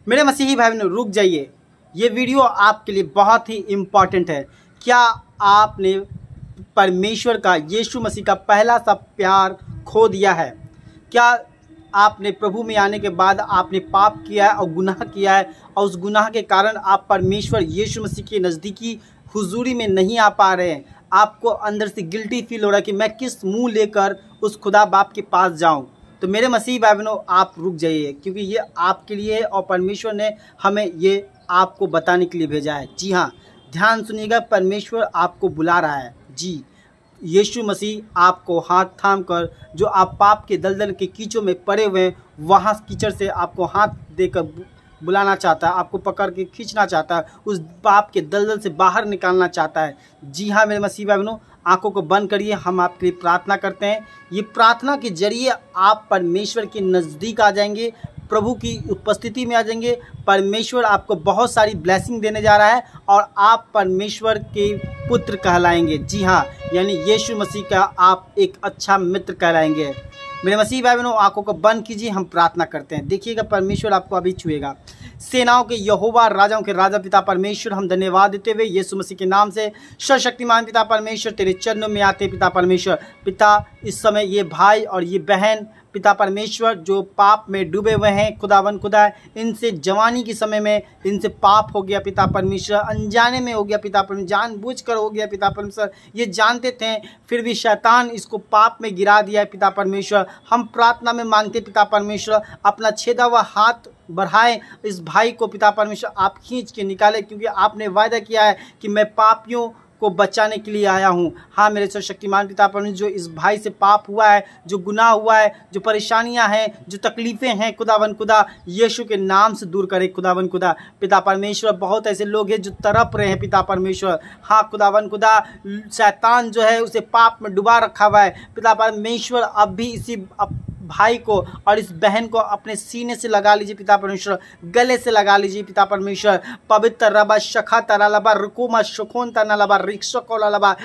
मेरे मसीही भाई बहनों, रुक जाइए। ये वीडियो आपके लिए बहुत ही इम्पॉर्टेंट है। क्या आपने परमेश्वर का, यीशु मसीह का पहला सा प्यार खो दिया है? क्या आपने प्रभु में आने के बाद आपने पाप किया है और गुनाह किया है, और उस गुनाह के कारण आप परमेश्वर यीशु मसीह के नज़दीकी हुजूरी में नहीं आ पा रहे हैं? आपको अंदर से गिल्टी फील हो रहा है कि मैं किस मुंह लेकर उस खुदा बाप के पास जाऊं? तो मेरे मसीह भाई बहनों, आप रुक जाइए, क्योंकि ये आपके लिए है और परमेश्वर ने हमें ये आपको बताने के लिए भेजा है। जी हाँ, ध्यान सुनिएगा, परमेश्वर आपको बुला रहा है। जी, यीशु मसीह आपको हाथ थाम कर, जो आप पाप के दलदल के कीचों में पड़े हुए हैं, वहाँ कीचड़ से आपको हाथ देकर बुलाना चाहता है, आपको पकड़ के खींचना चाहता है, उस पाप के दलदल से बाहर निकालना चाहता है। जी हाँ मेरे मसीह भाई बहनों, आंखों को बंद करिए, हम आपके लिए प्रार्थना करते हैं। ये प्रार्थना के जरिए आप परमेश्वर के नज़दीक आ जाएंगे, प्रभु की उपस्थिति में आ जाएंगे। परमेश्वर आपको बहुत सारी ब्लेसिंग देने जा रहा है और आप परमेश्वर के पुत्र कहलाएंगे। जी हाँ, यानी यीशु मसीह का आप एक अच्छा मित्र कहलाएंगे। मेरे मसीह भाई बहनों, आंखों को बंद कीजिए, हम प्रार्थना करते हैं। देखिएगा, परमेश्वर आपको अभी छुएगा। सेनाओं के यहोवा, राजाओं के राजा पिता परमेश्वर, हम धन्यवाद देते हुए यीशु मसीह के नाम से सर्वशक्तिमान पिता परमेश्वर तेरे चरणों में आते पिता परमेश्वर। पिता, इस समय ये भाई और ये बहन पिता परमेश्वर जो पाप में डूबे हुए हैं, खुदावन खुदा, इनसे जवानी के समय में इनसे पाप हो गया पिता परमेश्वर, अनजाने में हो गया पिता परमेश्वर, जानबूझकर हो गया पिता परमेश्वर, ये जानते थे फिर भी शैतान इसको पाप में गिरा दिया है पिता परमेश्वर। हम प्रार्थना में मांगते पिता परमेश्वर, अपना छेदा हुआ हाथ बढ़ाएं, इस भाई को पिता परमेश्वर आप खींच के निकालें, क्योंकि आपने वायदा किया है कि मैं पापियों को बचाने के लिए आया हूँ। हाँ मेरे सर्वशक्तिमान पिता परमेश्वर, जो इस भाई से पाप हुआ है, जो गुनाह हुआ है, जो परेशानियां हैं, जो तकलीफ़ें हैं, खुदावन खुदा यीशु के नाम से दूर करे खुदावन खुदा। पिता परमेश्वर, बहुत ऐसे लोग हैं जो तड़प रहे हैं पिता परमेश्वर। हाँ खुदावन खुदा, शैतान जो है उसे पाप में डुबा रखा हुआ है पिता परमेश्वर। अब भी इसी भाई को और इस बहन को अपने सीने से लगा लीजिए पिता परमेश्वर, गले से लगा लीजिए पिता परमेश्वर। पवित्र रबा शखा तरालबा रुकुमा शखोन तनालबा रिक्शकोलबा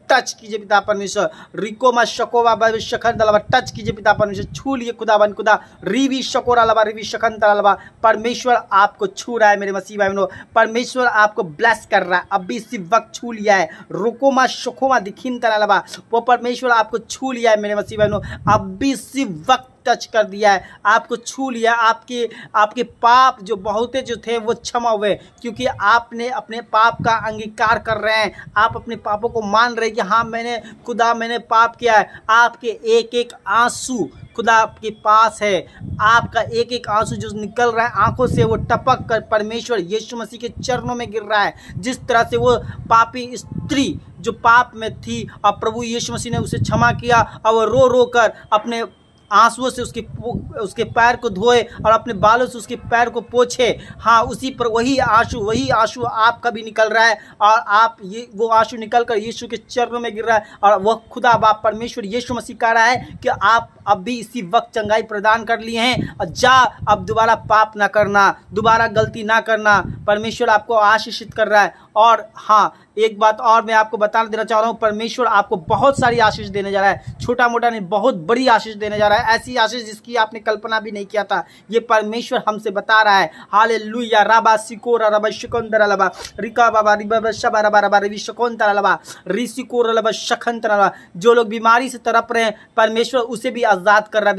टच कीजिए पिता परमेश्वर। रिकोमा शकोवा शखन तलबा टच कीजिए पिता परमेश्वर, छू लिए खुदावन खुदा। रिवी शकोरा लबा रिवी शखन तलबा, परमेश्वर आपको छू रहा है मेरे मसीह भाई बहनों। परमेश्वर आपको ब्लेस कर रहा है, अभी इसी वक्त छू लिया है। रुकोमा शकोमा दिखिन तलबा, वो परमेश्वर आपको छू लिया है मेरे मसीह भाई बहनों, अभी इसी वक्त टच कर दिया है, आपको छू लिया। आपके पाप जो बहुते जो थे वो क्षमा हुए, क्योंकि आपने अपने पाप का अंगीकार कर रहे हैं, आप अपने पापों को मान रहे हैं कि हाँ मैंने पाप किया है। आपके एक एक आंसू खुदा आपके पास है, आपका एक एक आंसू जो निकल रहा है आंखों से, वो टपक कर परमेश्वर यीशु मसीह के चरणों में गिर रहा है। जिस तरह से वो पापी स्त्री जो पाप में थी और प्रभु यीशु मसीह ने उसे क्षमा किया, और वो रो रो कर अपने आंसुओं से उसके पैर को धोए और अपने बालों से उसके पैर को पोछे। हाँ, उसी पर वही आंसू आपका भी निकल रहा है, और आप वो आंसू निकल कर यीशु के चरणों में गिर रहा है। और वह खुदा बाप परमेश्वर यीशु मसीह कह रहा है कि आप अब भी इसी वक्त चंगाई प्रदान कर लिए हैं, और जा अब दोबारा पाप ना करना, दोबारा गलती ना करना। परमेश्वर आपको आशीषित कर रहा है। और हाँ, एक बात और मैं आपको बता देना चाह रहा हूँ, परमेश्वर आपको बहुत सारी आशीष देने जा रहा है, छोटा मोटा नहीं, बहुत बड़ी आशीष देने जा रहा है, ऐसी आशीष जिसकी आपने कल्पना भी नहीं किया था। ये परमेश्वर हमसे बता रहा है। हालेलुया। राबा सिकोरा रबा शिकोंदरा लबा रिका बाबा रिबा शबा रबा रबा रिबी शिकोंदरा लबा रिसिकोरा लबा शखंतरा लबा। जो लोग बीमारी से तड़प रहे हैं, परमेश्वर उसे भी आजाद कर रहा है।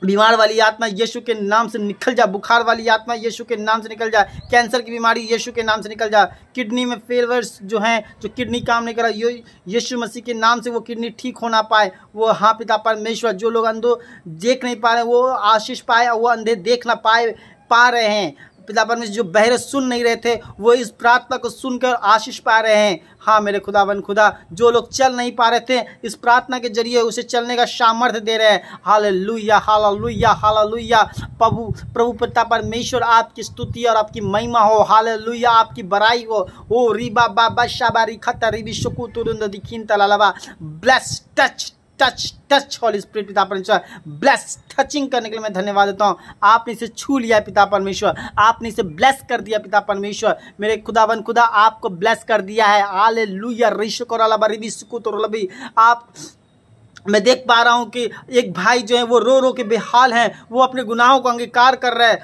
बीमार वाली आत्मा यीशु के नाम से निकल जा, बुखार वाली आत्मा यीशु के नाम से निकल जा, कैंसर की बीमारी यीशु के नाम से निकल जा, किडनी में फेलियर्स जो हैं, जो किडनी काम नहीं कर रहा, यीशु मसीह के नाम से वो किडनी ठीक हो ना पाए, वो हाँ पिता परमेश्वर, जो लोग अंधों देख नहीं पा रहे वो आशीष पाए, और वो अंधे देख ना पा रहे हैं पिता परमेश्वर, जो बहरे सुन नहीं रहे थे वो इस प्रार्थना को सुनकर आशीष पा रहे हैं। हाँ मेरे खुदावन खुदा, जो लोग चल नहीं पा रहे थे, इस प्रार्थना के जरिए उसे चलने का सामर्थ्य दे रहे हैं। Hallelujah hallelujah hallelujah. प्रभु पिता परमेश्वर आपकी स्तुति और आपकी महिमा हो। हालेलुया, आपकी बड़ाई हो। ओ रीबा बाबा शाबारी खता रिबी शकु तुरुंद दिखिन तलालबा। ब्लेस टच हॉली स्पिरिट पिता परमेश्वर, ब्लेस टचिंग करने के लिए मैं धन्यवाद देता हूँ। आपने इसे छू लिया पिता परमेश्वर, आपने इसे ब्लेस कर दिया पिता परमेश्वर। मेरे खुदावन खुदा आपको ब्लेस कर दिया है। हालेलुया। रिशकोरालबा रिबी सुकुतोरलबी। मैं देख पा रहा हूँ कि एक भाई जो है वो रो रो के बेहाल हैं, वो अपने गुनाहों को अंगीकार कर रहा है।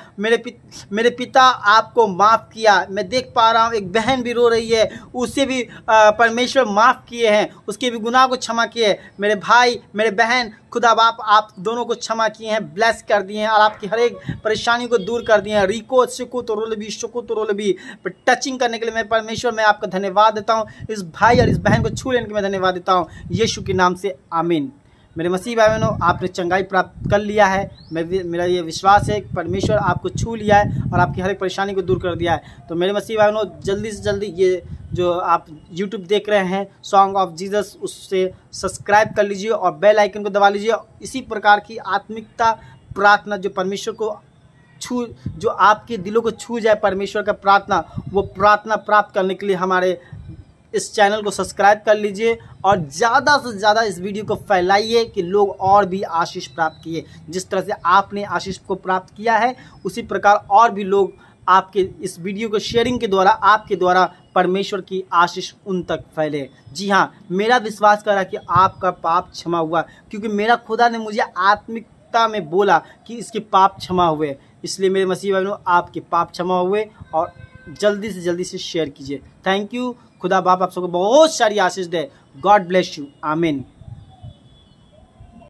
मेरे पिता आपको माफ़ किया। मैं देख पा रहा हूँ एक बहन भी रो रही है, उसे भी परमेश्वर माफ़ किए हैं, उसके भी गुनाह को क्षमा किए हैं। मेरे भाई मेरे बहन खुदा बाप आप दोनों को क्षमा किए हैं, ब्लेस कर दिए हैं और आपकी हर एक परेशानी को दूर कर दिए हैं। रिको शिको तो रोलबी शुको तो रोलबी टचिंग करने के लिए मैं परमेश्वर मैं आपका धन्यवाद देता हूँ। इस भाई और इस बहन को छू लेने के मैं धन्यवाद देता हूँ यीशु के नाम से, आमीन। मेरे मसीह भाई बहनों, आपने चंगाई प्राप्त कर लिया है। मेरा ये विश्वास है कि परमेश्वर आपको छू लिया है और आपकी हर एक परेशानी को दूर कर दिया है। तो मेरे मसीह भाई बहनों, जल्दी से जल्दी ये जो आप YouTube देख रहे हैं सॉन्ग ऑफ जीसस, उससे सब्सक्राइब कर लीजिए और बेल आइकन को दबा लीजिए। इसी प्रकार की आत्मिकता प्रार्थना जो परमेश्वर को जो आपके दिलों को छू जाए, परमेश्वर का प्रार्थना, वो प्रार्थना प्राप्त करने के लिए हमारे इस चैनल को सब्सक्राइब कर लीजिए और ज़्यादा से ज़्यादा इस वीडियो को फैलाइए कि लोग और भी आशीष प्राप्त किए। जिस तरह से आपने आशीष को प्राप्त किया है, उसी प्रकार और भी लोग आपके इस वीडियो को शेयरिंग के द्वारा, आपके द्वारा परमेश्वर की आशीष उन तक फैले। जी हाँ, मेरा विश्वास कर रहा कि आपका पाप क्षमा हुआ, क्योंकि मेरा खुदा ने मुझे आत्मिकता में बोला कि इसके पाप क्षमा हुए। इसलिए मेरे मसीह भाइयों, आपके पाप क्षमा हुए और जल्दी से शेयर कीजिए। Thank you. खुदा बाप आप सबको बहुत सारी आशीष दे। God bless you. आमीन।